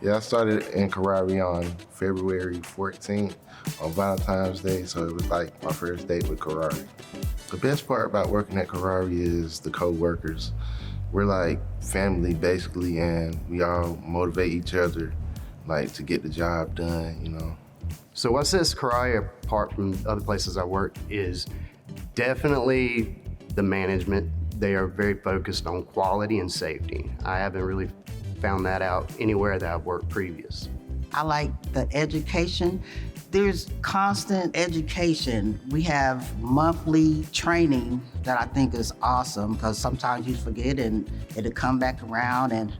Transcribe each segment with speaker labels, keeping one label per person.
Speaker 1: Yeah, I started in Kuraray on February 14th on Valentine's Day, so it was like my first date with Kuraray. The best part about working at Kuraray is the co-workers. We're like family basically, and we all motivate each other like to get the job done, you know.
Speaker 2: So what sets Kuraray apart from other places I work is definitely the management. They are very focused on quality and safety. I haven't really found that out anywhere that I've worked previous.
Speaker 3: I like the education. There's constant education. We have monthly training that I think is awesome because sometimes you forget and it'll come back around, and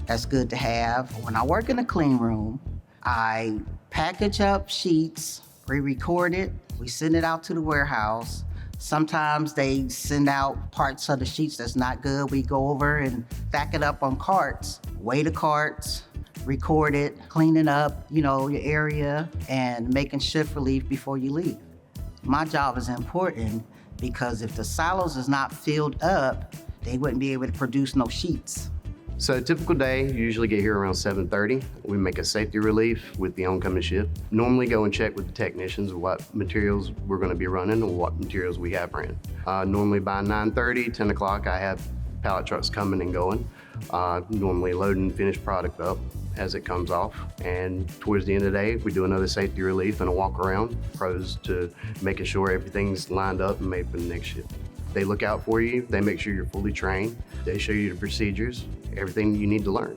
Speaker 3: that's good to have. When I work in the clean room, I package up sheets, pre-record it, we send it out to the warehouse. Sometimes they send out parts of the sheets that's not good. We go over and stack it up on carts, weigh the carts, record it, cleaning up, your area, and making shift relief before you leave. My job is important because if the silos is not filled up, they wouldn't be able to produce no sheets.
Speaker 2: So a typical day, you usually get here around 7:30. We make a safety relief with the oncoming shift. Normally go and check with the technicians what materials we're gonna be running and what materials we have ran. Normally by 9:30, 10 o'clock, I have pallet trucks coming and going. Normally loading finished product up as it comes off. And towards the end of the day, we do another safety relief and a walk around, pros to making sure everything's lined up and made for the next shift. They look out for you, they make sure you're fully trained, they show you the procedures, everything you need to learn.